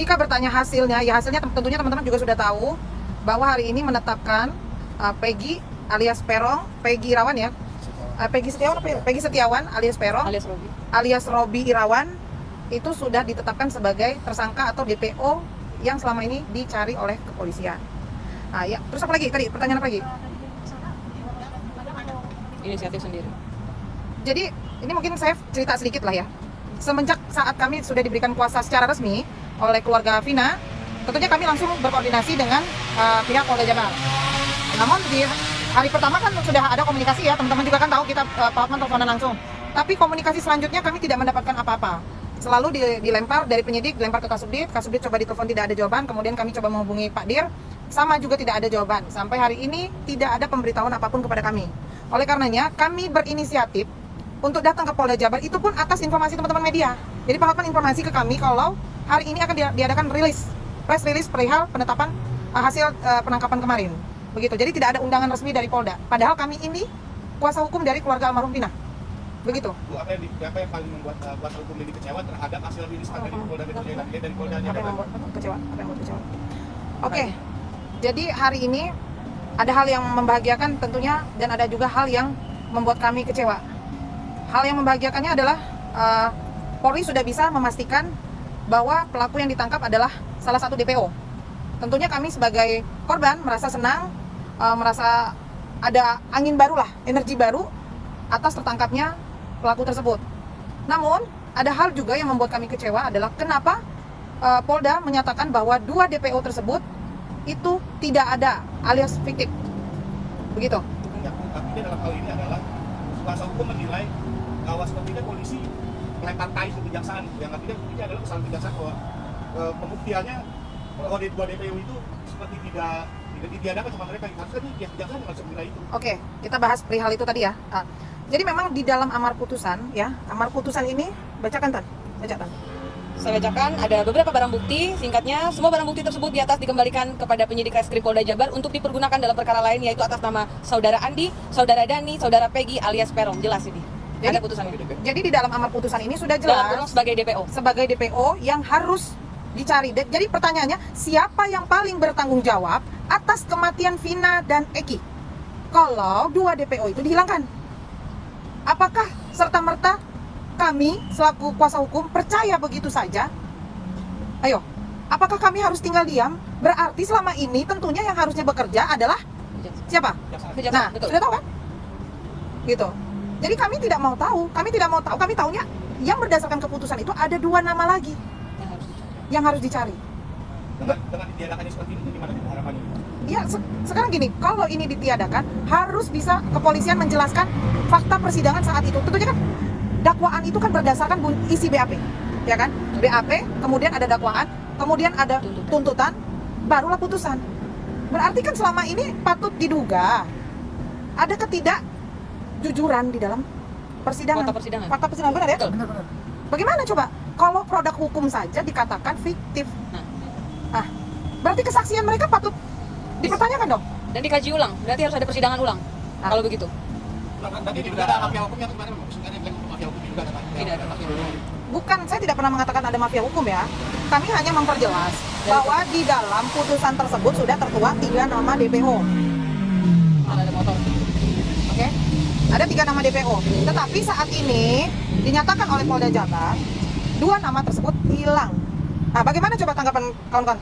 jika bertanya hasilnya, ya hasilnya tentunya teman-teman juga sudah tahu bahwa hari ini menetapkan Peggy alias Perong, Peggy Irawan ya, Peggy Setiawan alias Perong, alias Robi Irawan itu sudah ditetapkan sebagai tersangka atau DPO yang selama ini dicari oleh kepolisian. Nah, ya, terus apa lagi tadi? Pertanyaan apa lagi? Inisiatif sendiri. Jadi ini mungkin saya cerita sedikit lah ya. Semenjak saat kami sudah diberikan kuasa secara resmi oleh keluarga Vina, tentunya kami langsung berkoordinasi dengan pihak Polda Jabar. Namun di hari pertama kan sudah ada komunikasi ya, teman-teman juga kan tahu kita Pak Hotman teleponan langsung. Tapi komunikasi selanjutnya kami tidak mendapatkan apa-apa. Selalu dilempar dari penyidik, dilempar ke Kasubdit coba ditelepon tidak ada jawaban, kemudian kami coba menghubungi Pak Dir, sama juga tidak ada jawaban. Sampai hari ini tidak ada pemberitahuan apapun kepada kami. Oleh karenanya kami berinisiatif untuk datang ke Polda Jabar, itu pun atas informasi teman-teman media. Jadi Pak Hotman informasi ke kami kalau hari ini akan diadakan press release perihal penetapan hasil penangkapan kemarin. Begitu. Jadi tidak ada undangan resmi dari Polda. Padahal kami ini kuasa hukum dari keluarga almarhum Vina. Begitu. Bu, apa yang paling membuat kuasa hukum ini kecewa terhadap hasil rilis dari Polda Metro Jaya dan dari Polda Jabar? Apa yang membuat kecewa? Oke. Jadi hari ini ada hal yang membahagiakan tentunya, dan ada juga hal yang membuat kami kecewa. Hal yang membahagiakannya adalah Polri sudah bisa memastikan bahwa pelaku yang ditangkap adalah salah satu DPO. Tentunya kami sebagai korban merasa senang, merasa ada angin baru lah, energi baru atas tertangkapnya pelaku tersebut. Namun ada hal juga yang membuat kami kecewa adalah kenapa Polda menyatakan bahwa 2 DPO tersebut itu tidak ada alias fiktif. Begitu. Ya, artinya dalam hal ini adalah kuasa hukum menilai bahwa sepertinya polisi melempar kais ke kejaksaan, yang artinya ini adalah kesalahan kejaksaan bahwa pembuktiannya bahwa 2 DPO itu seperti tidak ditiadakan sama mereka. Harusnya pihak kejaksaan yang harus menilai itu. Oke, kita bahas perihal itu tadi ya. Jadi memang di dalam amar putusan ya, amar putusan ini bacakan Tan. Saya bacakan, ada beberapa barang bukti, singkatnya, semua barang bukti tersebut di atas dikembalikan kepada penyidik Reskrim Polda Jabar untuk dipergunakan dalam perkara lain, yaitu atas nama Saudara Andi, Saudara Dani, Saudara Peggy alias Perong. Jelas ini. Ada putusan ini. Jadi di dalam amar putusan ini sudah jelas sebagai DPO. Sebagai DPO yang harus dicari. Jadi pertanyaannya, siapa yang paling bertanggung jawab atas kematian Vina dan Eki? Kalau 2 DPO itu dihilangkan, apakah serta-merta kami selaku kuasa hukum percaya begitu saja? Ayo, apakah kami harus tinggal diam? Berarti selama ini tentunya yang harusnya bekerja adalah siapa? Nah, betul. sudah tahu kan? Gitu. Jadi kami tidak mau tahu, kami tahunya yang berdasarkan keputusan itu ada 2 nama lagi yang harus dicari. Dengan ditiadakannya seperti ini, gimana harapannya? Ya, sekarang gini, kalau ini ditiadakan, harus bisa kepolisian menjelaskan fakta persidangan saat itu. Tentunya kan dakwaan itu kan berdasarkan isi BAP, ya kan? BAP, kemudian ada dakwaan, kemudian ada tuntutan, barulah putusan. Berarti kan selama ini patut diduga ada ketidakjujuran di dalam persidangan. Fakta persidangan benar ya? Benar. Bagaimana coba? Kalau produk hukum saja dikatakan fiktif. Nah, berarti kesaksian mereka patut dipertanyakan dong. Dan dikaji ulang, berarti harus ada persidangan ulang. Kalau begitu. Tadi juga ada mafia hukum yang kemarin maksudnya yang mafia hukum juga ada. Tidak ada. Bukan, saya tidak pernah mengatakan ada mafia hukum ya. Kami hanya memperjelas bahwa di dalam putusan tersebut sudah tertuang 3 nama DPO. Ada motor. Oke? Ada 3 nama DPO. Tetapi saat ini dinyatakan oleh Polda Jabar 2 nama tersebut hilang. Nah, bagaimana coba tanggapan kawan-kawan?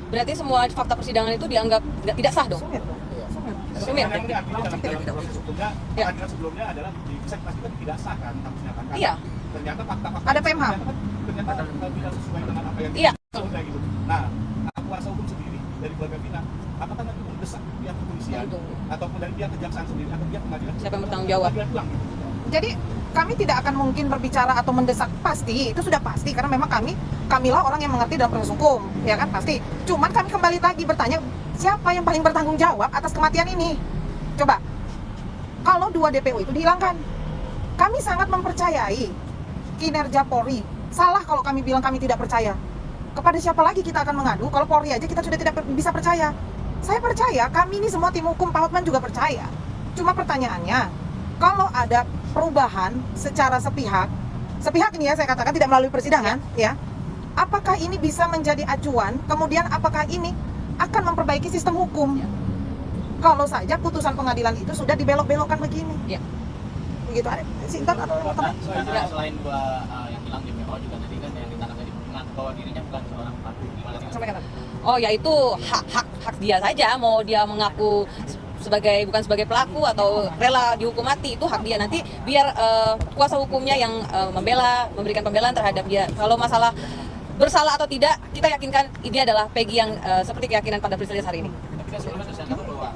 Berarti semua fakta persidangan itu dianggap tidak sah dong? Sumir. Sebelumnya adalah bisa dipastikan tidak sah kan kasusnya kan? Iya. Ternyata fakta-fakta Ada PMH. Ternyata tidak sesuai dengan apa yang Iya. gitu. Nah, kuasa hukum sendiri dari keluarga Vina, apakah nanti mendesak pihak kepolisian ataupun dari pihak kejaksaan sendiri atau pihak pengadilan? Siapa yang bertanggung jawab? Jadi kami tidak akan mungkin berbicara atau mendesak, pasti itu sudah pasti, karena memang kamilah orang yang mengerti dalam proses hukum, ya kan, pasti. Cuman kami kembali lagi bertanya, siapa yang paling bertanggung jawab atas kematian ini? Coba, kalau 2 DPO itu dihilangkan, kami sangat mempercayai kinerja Polri. Salah kalau kami bilang kami tidak percaya. Kepada siapa lagi kita akan mengadu? Kalau Polri aja kita sudah tidak bisa percaya. Saya percaya, kami ini semua tim hukum, Pak Hotman juga percaya. Cuma pertanyaannya, kalau ada perubahan secara sepihak ini ya saya katakan tidak melalui persidangan ya, apakah ini bisa menjadi acuan, kemudian apakah ini akan memperbaiki sistem hukum? Ya. Kalau saja putusan pengadilan itu sudah dibelok-belokkan begini. Ya. Begitu. Sintan atau teman? Selain dua yang hilang DPO juga tadi kan yang ditangkap tadi mengaku bahwa dirinya bukan seorang pelaku. Gimana sih? Sampai kata. Oh ya itu hak dia saja, mau dia mengaku bukan sebagai pelaku atau rela dihukum mati, itu hak dia. Nanti biar kuasa hukumnya yang memberikan pembelaan terhadap dia. Kalau masalah bersalah atau tidak, kita yakinkan ini adalah Peggy yang seperti keyakinan pada Priscilia hari ini. Tapi kan sebelumnya ternyata bahwa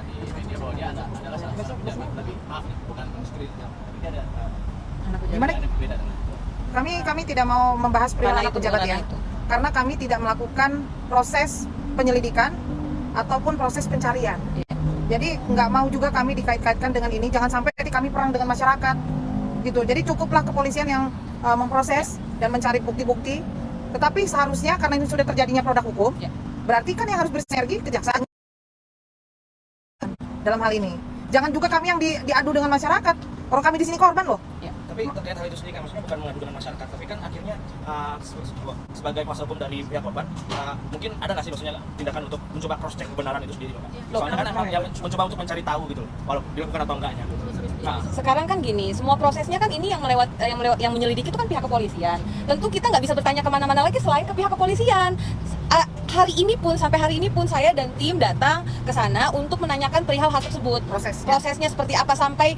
di media bahwa dia adalah salah satu pejabat, tapi maaf nih, bukan menskrit, tapi dia ada Gimana? yang berbeda dengan itu. Kami tidak mau membahas perihal Mana anak itu, pejabat mana ya, itu. karena kami tidak melakukan proses penyelidikan ataupun proses pencarian. Iya. Jadi nggak mau juga kami dikait-kaitkan dengan ini, jangan sampai nanti kami perang dengan masyarakat, gitu. Jadi cukuplah kepolisian yang memproses dan mencari bukti-bukti. Tetapi seharusnya karena ini sudah terjadinya produk hukum, Ya. berarti kan yang harus bersinergi kejaksaan dalam hal ini. Jangan juga kami yang diadu dengan masyarakat. Kalau kami di sini korban loh. Tapi terkait hal itu sendiri kan maksudnya bukan mengadu dengan masyarakat, tapi kan akhirnya sebagai kuasa hukum dari pihak korban mungkin ada nggak sih maksudnya tindakan untuk mencoba cross check kebenaran itu sendiri, Pak? Soalnya kan emang yang mencoba untuk mencari tahu gitu loh, walau dilakukan atau enggaknya. Nah, Sekarang kan gini, semua prosesnya kan ini yang menyelidiki itu kan pihak kepolisian. Tentu kita nggak bisa bertanya kemana-mana lagi selain ke pihak kepolisian. Sampai hari ini pun saya dan tim datang ke sana untuk menanyakan perihal hal tersebut. Prosesnya seperti apa sampai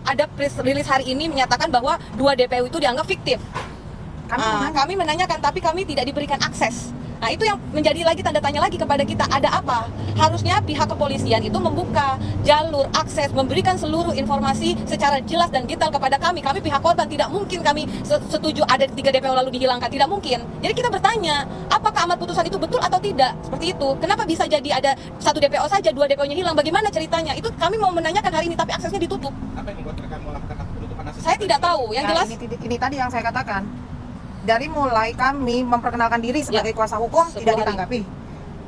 ada press release hari ini menyatakan bahwa 2 DPO itu dianggap fiktif. Kami menanyakan, tapi kami tidak diberikan akses. Nah itu yang menjadi lagi tanda tanya lagi kepada kita, ada apa? Harusnya pihak kepolisian itu membuka jalur akses, memberikan seluruh informasi secara jelas dan detail kepada kami. Kami pihak korban tidak mungkin kami setuju ada 3 DPO lalu dihilangkan, tidak mungkin. Jadi kita bertanya, apakah amar putusan itu betul atau tidak? Seperti itu. Kenapa bisa jadi ada 1 DPO saja, 2 DPO-nya hilang? Bagaimana ceritanya? Itu kami mau menanyakan hari ini, tapi aksesnya ditutup. Apa yang membuat mereka melakukan penutupan akses? Saya tidak tahu. Yang jelas ini tadi yang saya katakan. Dari mulai kami memperkenalkan diri sebagai kuasa hukum 10 tidak hari. ditanggapi.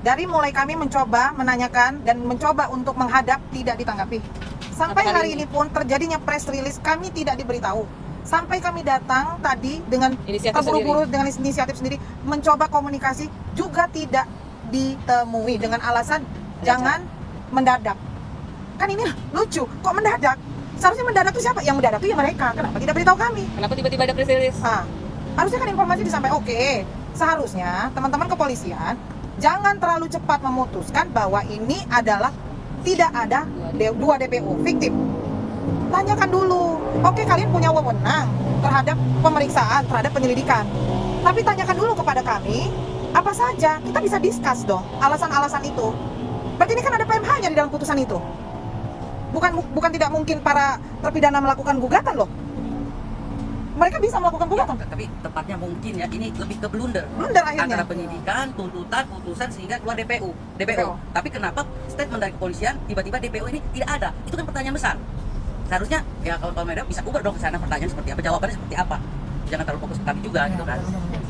Dari mulai kami mencoba menanyakan dan mencoba untuk menghadap tidak ditanggapi. Sampai hari ini pun terjadinya press release kami tidak diberitahu. Sampai kami datang tadi dengan Inisiatif terburu-buru dengan inisiatif sendiri mencoba komunikasi juga tidak ditemui dengan alasan jangan mendadak. Kan ini lucu, kok mendadak? Seharusnya mendadak itu siapa? Yang mendadak itu ya mereka. Kenapa tidak beritahu kami? kenapa tiba-tiba ada press release? Harusnya kan informasi disampaikan. Oke, seharusnya teman-teman kepolisian jangan terlalu cepat memutuskan bahwa ini adalah tidak ada 2 DPO fiktif. Tanyakan dulu. Oke, kalian punya wewenang terhadap pemeriksaan, terhadap penyelidikan. Tapi tanyakan dulu kepada kami apa saja. Kita bisa discuss dong alasan-alasan itu. Berarti ini kan ada PMH-nya di dalam putusan itu. Bukan tidak mungkin para terpidana melakukan gugatan loh. Mereka bisa melakukan gugatan. Tapi tepatnya mungkin ya ini lebih ke blunder Akhirnya. antara penyidikan, tuntutan, putusan sehingga keluar DPO. Tapi kenapa statement dari kepolisian tiba-tiba DPO ini tidak ada? Itu kan pertanyaan besar. Seharusnya ya kawan-kawan media bisa uber dong ke sana pertanyaan seperti apa, jawabannya seperti apa. Jangan terlalu fokus ke kami juga gitu kan.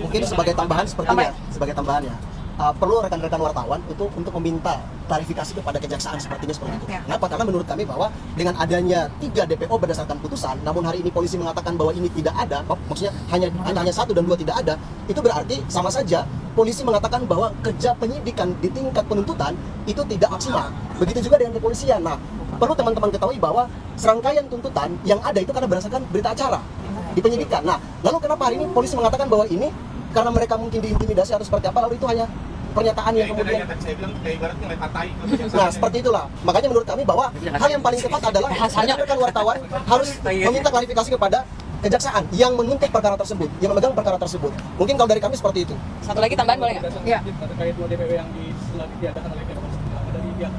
Mungkin sebagai tambahan sepertinya, sebagai tambahan ya. Perlu rekan-rekan wartawan untuk meminta klarifikasi kepada kejaksaan sepertinya seperti itu. Ya. Kenapa? Karena menurut kami bahwa dengan adanya 3 DPO berdasarkan putusan, namun hari ini polisi mengatakan bahwa ini tidak ada, maksudnya hanya 1 dan 2 tidak ada, itu berarti sama saja polisi mengatakan bahwa kerja penyidikan di tingkat penuntutan itu tidak maksimal. Begitu juga dengan kepolisian. Nah, perlu teman-teman ketahui bahwa serangkaian tuntutan yang ada itu karena berdasarkan berita acara di penyidikan. Nah, lalu kenapa hari ini polisi mengatakan bahwa ini karena mereka mungkin diintimidasi atau seperti apa, lalu itu hanya pernyataan yang kemudian Saya bilang kayak ibaratnya lempar tai ke kejaksaan. nah seperti itulah. Makanya menurut kami bahwa hal yang paling tepat adalah rekan wartawan harus meminta klarifikasi kepada kejaksaan yang menuntut perkara tersebut, yang memegang perkara tersebut. Mungkin kalau dari kami seperti itu. Satu lagi tambahan boleh nggak? Ya. terkait 2 DPO yang setelah diadakan oleh pihak kepolisian, apa dari pihak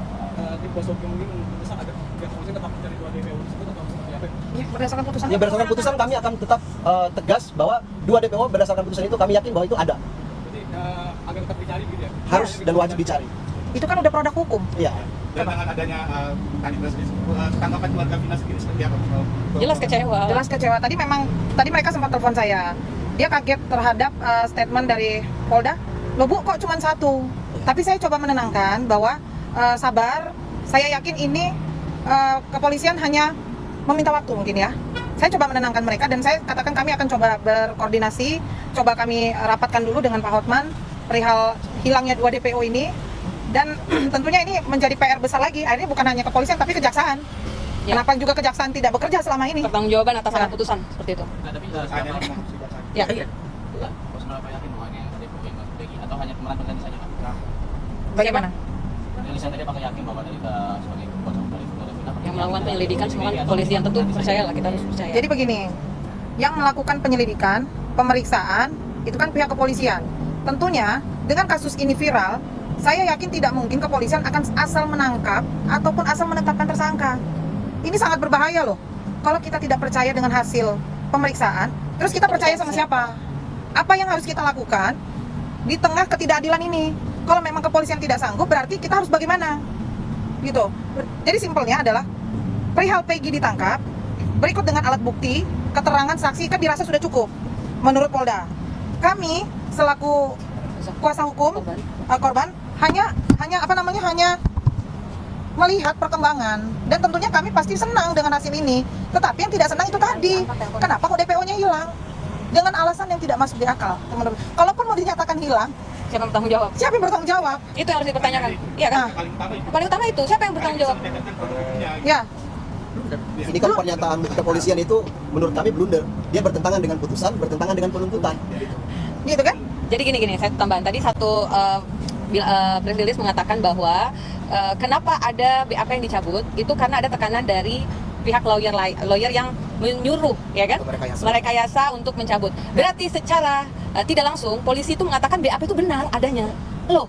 tim kuasa hukum ini mendesak agar pihak kepolisian tetap mencari 2 DPO tersebut atau seperti apa? Ya, berdasarkan putusan. Ya, berdasarkan putusan kami akan tetap tegas bahwa 2 DPO berdasarkan putusan itu kami yakin bahwa itu ada. Jadi agar tetap dicari gitu ya. Harus dan wajib dicari. Itu kan udah produk hukum. Iya. Dan dengan adanya tadi tanggapan keluarga Vina sendiri seperti apa? Jelas kecewa. Jelas kecewa. Tadi mereka sempat telepon saya. Dia kaget terhadap statement dari Polda. Loh Bu, kok cuma 1? Tapi saya coba menenangkan bahwa sabar. Saya yakin ini kepolisian hanya meminta waktu mungkin ya. Saya coba menenangkan mereka dan saya katakan kami akan coba berkoordinasi, coba kami rapatkan dulu dengan Pak Hotman perihal hilangnya 2 DPO ini, dan tentunya ini menjadi PR besar lagi. Akhirnya bukan hanya kepolisian tapi kejaksaan. Ya. Kenapa juga kejaksaan tidak bekerja selama ini? Pertanggungjawaban atas Ya. putusan seperti itu. Nah, tapi Hanya selama ini memang si jaksa. Ya. Iya. Bos Melapa yakin bahwa ini ada DPO yang Peggy atau hanya pemeran pengganti saja Pak? Bagaimana? Tulisan tadi apakah yakin bahwa dari sebagai kuasa hukum dari Saudara Vina Yang melakukan penyelidikan semua kan kepolisian, tentu percayalah, kita harus percaya. Jadi begini, yang melakukan penyelidikan, pemeriksaan, itu kan pihak kepolisian. Tentunya dengan kasus ini viral, saya yakin tidak mungkin kepolisian akan asal menangkap ataupun asal menetapkan tersangka. Ini sangat berbahaya loh. Kalau kita tidak percaya dengan hasil pemeriksaan, terus kita percaya sama siapa? Apa yang harus kita lakukan di tengah ketidakadilan ini? Kalau memang kepolisian tidak sanggup, berarti kita harus bagaimana? Gitu. Jadi simpelnya adalah perihal Peggy ditangkap, berikut dengan alat bukti, keterangan saksi kan dirasa sudah cukup menurut Polda. Kami selaku kuasa hukum korban hanya melihat perkembangan, dan tentunya kami pasti senang dengan hasil ini. Tetapi yang tidak senang itu tadi, kenapa kok DPO-nya hilang dengan alasan yang tidak masuk di akal, teman-teman. Kalaupun mau dinyatakan hilang, Siapa yang bertanggung jawab? siapa yang bertanggung jawab? Itu yang harus dipertanyakan. Iya kan? Paling utama itu. Paling utama itu, siapa yang bertanggung jawab? Membedakan produk hukumnya. Ya, Ini kan pernyataan kepolisian itu menurut kami blunder. Dia bertentangan dengan putusan, bertentangan dengan penuntutan. gitu kan? Jadi gini, saya tambahan tadi satu press release mengatakan bahwa kenapa ada BAP yang dicabut itu karena ada tekanan dari pihak lawyer yang menyuruh, ya kan, merekayasa untuk mencabut. Berarti secara tidak langsung polisi itu mengatakan BAP itu benar adanya. Loh,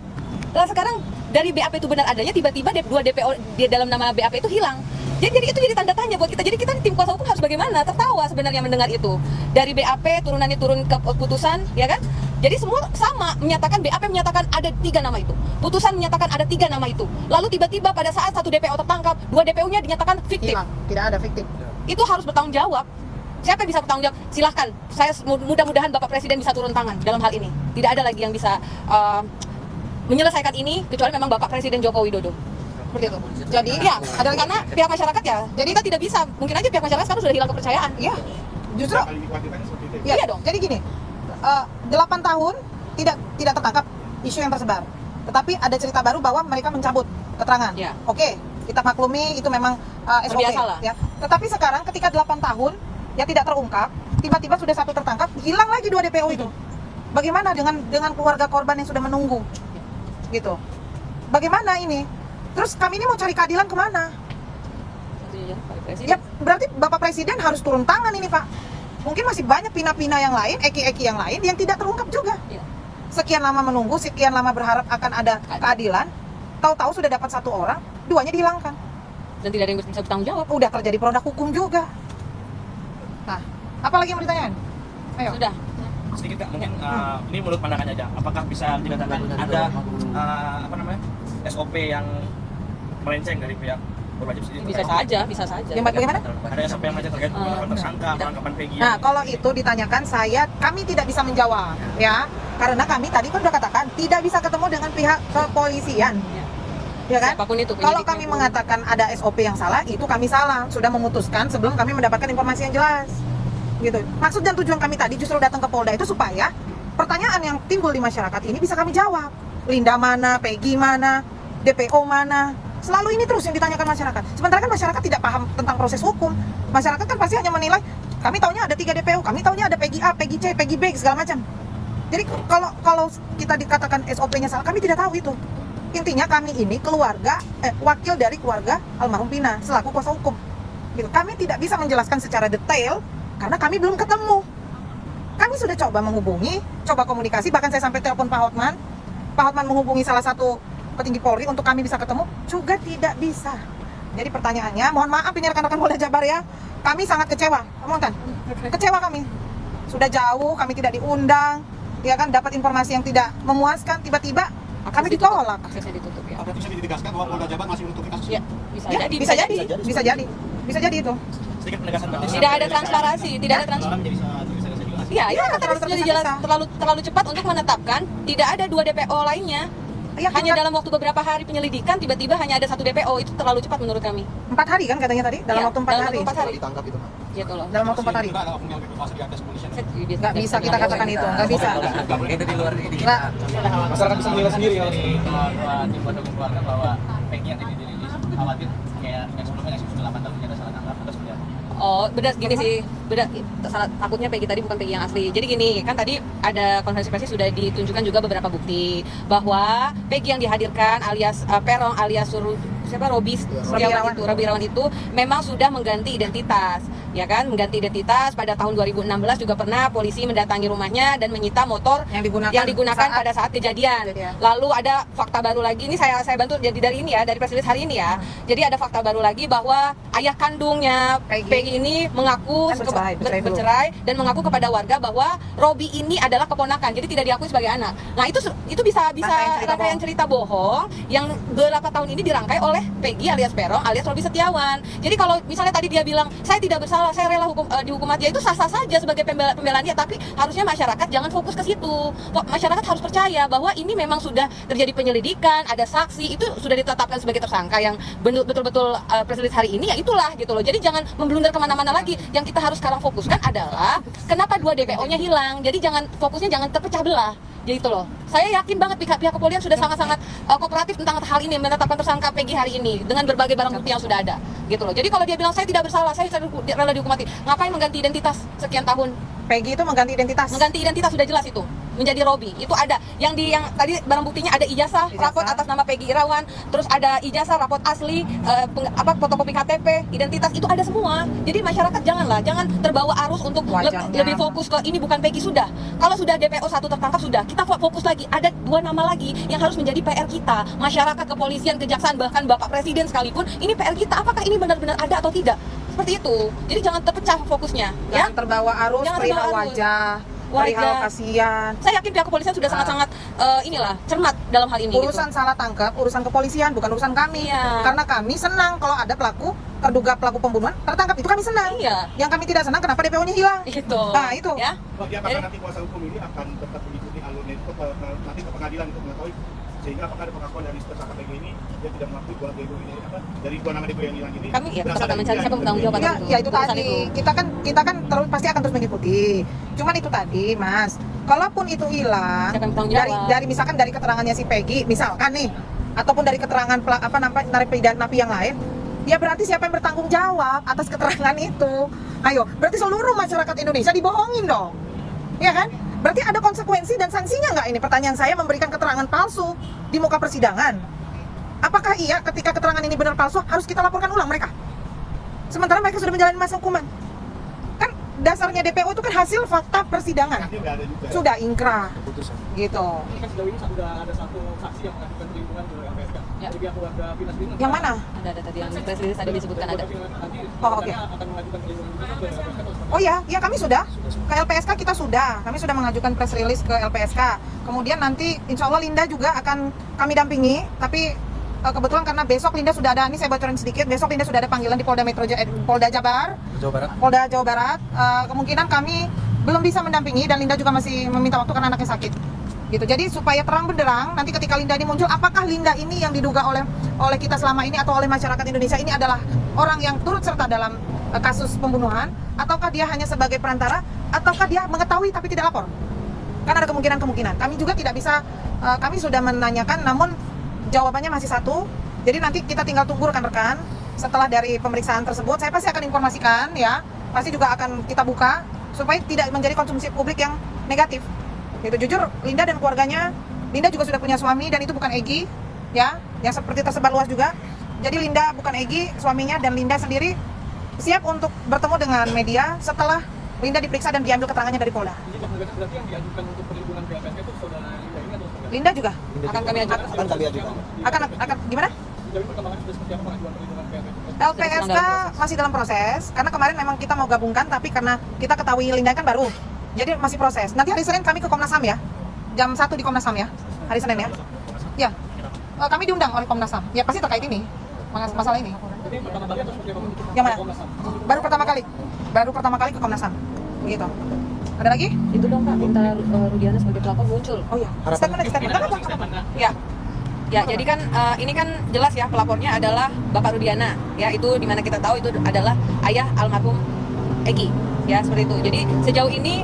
sekarang dari BAP itu benar adanya, tiba-tiba 2 DPO di dalam nama BAP itu hilang. Jadi itu jadi tanda tanya buat kita. Jadi kita tim kuasa hukum harus bagaimana? Tertawa sebenarnya mendengar itu. Dari BAP turunannya turun ke putusan, ya kan? Jadi semua sama menyatakan, BAP menyatakan ada 3 nama itu, putusan menyatakan ada 3 nama itu. Lalu tiba-tiba pada saat 1 DPO tertangkap, 2 DPO-nya dinyatakan fiktif. Hilang, tidak ada fiktif. Itu harus bertanggung jawab. Siapa yang bisa bertanggung jawab? Silahkan. Saya mudah-mudahan Bapak Presiden bisa turun tangan dalam hal ini. Tidak ada lagi yang bisa menyelesaikan ini kecuali memang Bapak Presiden Joko Widodo. Seperti itu. Jadi Ya, adalah karena pihak masyarakat ya. Jadi kita tidak bisa. Mungkin aja pihak masyarakat sekarang sudah hilang kepercayaan. ya, justru Kali dikuantifikasi seperti itu. ya, Iya dong. Jadi gini, 8 tahun tidak tertangkap isu yang tersebar. Tetapi ada cerita baru bahwa mereka mencabut keterangan. Ya. Oke, kita maklumi itu memang SOP. Biasalah. Ya. Tetapi sekarang ketika 8 tahun ya tidak terungkap, tiba-tiba sudah 1 tertangkap, hilang lagi 2 DPO itu. Bagaimana dengan keluarga korban yang sudah menunggu? Gitu. Bagaimana ini? Terus kami ini mau cari keadilan kemana? Tentunya, Pak Presiden. Ya berarti Bapak Presiden harus turun tangan ini, Pak. Mungkin masih banyak pina-pina yang lain, eki-eki yang lain yang tidak terungkap juga. Ya. Sekian lama menunggu, sekian lama berharap akan ada keadilan, tahu-tahu sudah dapat 1 orang, 2-nya dihilangkan. Dan tidak ada yang bisa bertanggung jawab. Udah terjadi produk hukum juga. Nah, apalagi yang mau ditanyain? Ayo. Sudah. Sedikit Kak, mungkin ini menurut pandangannya aja. Apakah bisa dikatakan ada SOP yang melenceng dari pihak berwajib sendiri? Bisa saja. Yang bagaimana? Ada SOP yang melenceng terkait penangkapan tersangka, penangkapan Peggy. Nah, kalau itu ditanyakan kami tidak bisa menjawab, ya. Karena kami tadi kan udah katakan tidak bisa ketemu dengan pihak kepolisian. Ya kan? Siapapun itu. Kalau penyidiknya kami pun. mengatakan ada SOP yang salah, itu kami salah. Sudah memutuskan sebelum kami mendapatkan informasi yang jelas. Gitu. Maksud dan tujuan kami tadi justru datang ke Polda itu supaya pertanyaan yang timbul di masyarakat ini bisa kami jawab. Linda mana, Peggy mana, DPO mana? Selalu ini terus yang ditanyakan masyarakat. Sementara kan masyarakat tidak paham tentang proses hukum. Masyarakat kan pasti hanya menilai, kami taunya ada 3 DPO, kami taunya ada Peggy A, Peggy C, Peggy B, segala macam. Jadi kalau kita dikatakan SOP-nya salah, kami tidak tahu itu. Intinya kami ini wakil dari keluarga almarhum Vina selaku kuasa hukum. Gitu. Kami tidak bisa menjelaskan secara detail karena kami belum ketemu. Kami sudah coba menghubungi, coba komunikasi, bahkan saya sampai telepon Pak Hotman. Pak Hotman menghubungi salah satu petinggi Polri untuk kami bisa ketemu, juga tidak bisa. Jadi pertanyaannya, mohon maaf ini rekan-rekan Polda Jabar ya, kami sangat kecewa, kecewa kami. Sudah jauh, kami tidak diundang, ya kan, dapat informasi yang tidak memuaskan, tiba-tiba kami ditolak. Aksesnya ditutup ya. Ada bisa ditegaskan bahwa Polda Jabar masih menutupi kasus Ya, ini? bisa Ya, jadi. bisa jadi itu. Sedikit penegasan Kak. Tidak ada transparansi, tidak ada transparansi. Iya, itu kan tadi sudah dijelas terlalu cepat untuk menetapkan tidak ada 2 DPO lainnya. Ya, Hanya dalam waktu beberapa hari penyelidikan tiba-tiba hanya ada 1 DPO, itu terlalu cepat menurut kami. 4 hari kan katanya tadi, dalam Iya, waktu 4 dalam hari. waktu 4 hari. Ditangkap itu. gitu loh. dalam waktu 4 hari. Juga ada oknum yang berkuasa di atas kepolisian. Nggak bisa kita katakan itu, nggak bisa. Itu di luar ini Nggak. Masyarakat bisa menilai sendiri ya. Dari dua tim kuasa hukum keluarga bahwa Peggy yang dirilis khawatir kayak yang sebelumnya yang 8 tahun ternyata salah tangkap atau seperti apa? Oh, beda gini sih. Beda salah, takutnya Peggy tadi bukan Peggy yang asli. Jadi gini, kan tadi ada konferensi pers sudah ditunjukkan juga beberapa bukti bahwa Peggy yang dihadirkan alias Perong alias Robi Irawan itu memang sudah mengganti identitas, ya kan? Mengganti identitas pada tahun 2016 juga pernah polisi mendatangi rumahnya dan menyita motor Yang digunakan pada saat kejadian. Lalu ada fakta baru lagi, ini saya bantu jadi dari ini ya, dari press release hari ini ya. Jadi ada fakta baru lagi bahwa ayah kandungnya Peggy ini mengaku Kan bercerai dan mengaku kepada warga bahwa Robi ini adalah keponakan, jadi tidak diakui sebagai anak. Nah itu bisa rangkaian cerita bohong yang beberapa tahun ini dirangkai oleh Peggy alias Perong alias Robi Setiawan. Jadi kalau misalnya tadi dia bilang saya tidak bersalah, saya rela dihukum mati, itu sah-sah saja sebagai pembelaan dia, tapi harusnya masyarakat jangan fokus ke situ. Masyarakat harus percaya bahwa ini memang sudah terjadi penyelidikan, ada saksi, itu sudah ditetapkan sebagai tersangka yang betul-betul press release hari ini, ya itulah gitu loh. Jadi jangan memblunder kemana-mana lagi. Yang kita harus sekarang fokuskan adalah kenapa 2 DPO-nya hilang. Jadi fokusnya jangan terpecah belah. Jadi itu loh. Saya yakin banget pihak kepolisian sudah sangat-sangat kooperatif tentang hal ini, menetapkan tersangka Peggy hari ini dengan berbagai barang bukti yang sudah ada. Gitu loh. Jadi kalau dia bilang saya tidak bersalah, saya rela dihukum mati, ngapain mengganti identitas sekian tahun? Peggy itu mengganti identitas. Mengganti identitas sudah jelas itu. Menjadi Robi. Itu ada yang tadi barang buktinya ada ijazah rapot atas nama Peggy Irawan, terus ada ijazah rapot asli, fotokopi KTP, identitas, itu ada semua. Jadi masyarakat jangan terbawa arus untuk lebih fokus ke ini bukan Peggy sudah. Kalau sudah DPO 1 tertangkap sudah, kita fokus lagi. Ada 2 nama lagi yang harus menjadi PR kita. Masyarakat, kepolisian, kejaksaan, bahkan Bapak Presiden sekalipun, ini PR kita. Apakah ini benar-benar ada atau tidak? Seperti itu. Jadi jangan terpecah fokusnya, ya. Jangan terbawa arus, perihal wajah, perihal kasihan. Saya yakin pihak kepolisian sudah sangat-sangat cermat dalam hal ini. Urusan salah tangkap, urusan kepolisian, bukan urusan kami. Iya. Karena kami senang kalau ada terduga pelaku pembunuhan tertangkap, itu kami senang. Iya. Yang kami tidak senang kenapa DPO-nya hilang. Itu. Nah, itu. Ya. Bagi apakah nanti kuasa hukum ini akan tetap mengikuti alurnya itu nanti ke pengadilan untuk mengetahui sehingga apakah ada pengakuan dari tersangka Peggy ini dia tidak mengakui bahwa DPO ini dari 2 nama DPO yang hilang ini. Kami akan mencari siapa bertanggung jawab atas Ya itu tadi. Kita kan pasti akan terus mengikuti. Cuman itu tadi, Mas. Kalaupun itu hilang Siapa yang bertanggung jawab? dari misalkan dari keterangannya si Peggy, misalkan nih, ataupun dari keterangan narapidana yang lain, ya berarti siapa yang bertanggung jawab atas keterangan itu? Ayo, berarti seluruh masyarakat Indonesia dibohongin dong. Ya kan? Berarti ada konsekuensi dan sanksinya nggak ini? Pertanyaan saya, memberikan keterangan palsu di muka persidangan. Apakah iya ketika keterangan ini benar palsu harus kita laporkan ulang mereka? Sementara mereka sudah menjalani masa hukuman. Kan dasarnya DPO itu kan hasil fakta persidangan. Sudah ingkrah. Gitu. Kan sejauh ini sudah ada satu saksi yang mengajukan perlindungan ke LPSK. Ya. Jadi pihak keluarga Vina sendiri Yang mana? Ada tadi yang di press release ada disebutkan ada. nanti Oh, oke. akan mengajukan perlindungan juga ke LPSK. Oh ya kami sudah. Ke LPSK kita sudah. Kami sudah mengajukan press release ke LPSK. Kemudian nanti insya Allah Linda juga akan kami dampingi. Tapi kebetulan karena besok Linda sudah ada, ini saya bocorin sedikit, besok Linda sudah ada panggilan di Polda Jabar. Polda Jawa Barat. Kemungkinan kami belum bisa mendampingi dan Linda juga masih meminta waktu karena anaknya sakit. Gitu. Jadi supaya terang benderang nanti ketika Linda ini muncul, apakah Linda ini yang diduga oleh kita selama ini atau oleh masyarakat Indonesia ini adalah orang yang turut serta dalam kasus pembunuhan, ataukah dia hanya sebagai perantara, ataukah dia mengetahui tapi tidak lapor? Kan ada kemungkinan. Kami juga tidak bisa, kami sudah menanyakan namun jawabannya masih satu. Jadi nanti kita tinggal tunggu rekan-rekan setelah dari pemeriksaan tersebut. Saya pasti akan informasikan ya, pasti juga akan kita buka supaya tidak menjadi konsumsi publik yang negatif. Itu jujur Linda dan keluarganya, Linda juga sudah punya suami dan itu bukan Egy ya, yang seperti tersebar luas juga. Jadi Linda bukan Egy suaminya, dan Linda sendiri siap untuk bertemu dengan media setelah Linda diperiksa dan diambil keterangannya dari Polda. Berarti yang diajukan untuk perlindungan ke LPSK itu saudara Linda ini atau saudara? Linda juga Akan kami ajukan. Akan kami ajukan. akan gimana? Sejauh ini perkembangan sudah seperti apa pengajuan perlindungan ke LPSK? LPSK masih dalam proses karena kemarin memang kita mau gabungkan tapi karena kita ketahui Linda kan baru. Jadi masih proses. Nanti hari Senin kami ke Komnas HAM ya. Jam 1 di Komnas HAM ya. Hari Senin ya. Ya. Kami diundang oleh Komnas HAM. Ya pasti terkait ini. Masalah ini. Jadi pertama kali atau seperti apa? Yang mana? Komnas HAM. Baru pertama kali ke Komnas HAM. Begitu. Ada lagi? Itu dong Pak, minta Rudiana sebagai pelapor muncul. Oh iya. Statement. Ya. Ya, jadi kan ini kan jelas ya pelapornya adalah Bapak Rudiana. Ya, itu dimana kita tahu itu adalah ayah almarhum Egy, ya seperti itu. Jadi sejauh ini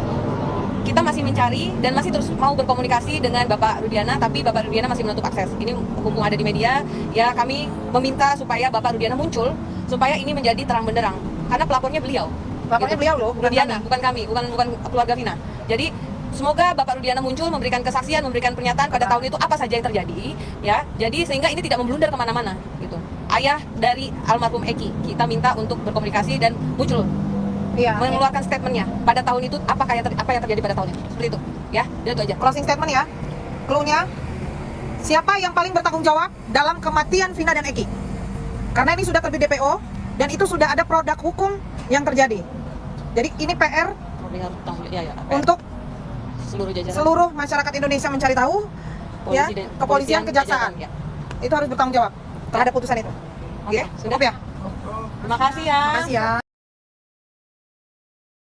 kita masih mencari dan masih terus mau berkomunikasi dengan Bapak Rudiana, tapi Bapak Rudiana masih menutup akses. Ini mumpung ada di media, ya kami meminta supaya Bapak Rudiana muncul, supaya ini menjadi terang benderang. Karena pelapornya beliau. Lapornya Gitu. beliau loh, bukan Rudiana, kami. bukan kami, bukan keluarga Vina. Jadi semoga Bapak Rudiana muncul, memberikan kesaksian, memberikan pernyataan pada tahun itu apa saja yang terjadi, ya. Jadi sehingga ini tidak memblunder kemana-mana, gitu. Ayah dari almarhum Eki, kita minta untuk berkomunikasi dan muncul. Iya. Mengeluarkan statementnya pada tahun itu apa yang terjadi pada tahun itu, seperti itu ya, itu aja. Closing statement ya. Clue-nya, siapa yang paling bertanggung jawab dalam kematian Vina dan Eki? Karena ini sudah terbit DPO dan itu sudah ada produk hukum yang terjadi. Jadi ini PR untuk seluruh jajaran seluruh masyarakat Indonesia mencari tahu, ya, kepolisian, kejaksaan. jajaran, ya. Itu harus bertanggung jawab terhadap putusan itu. Oke, Oke, sudah cukup ya. Terima kasih ya. Terima kasih ya.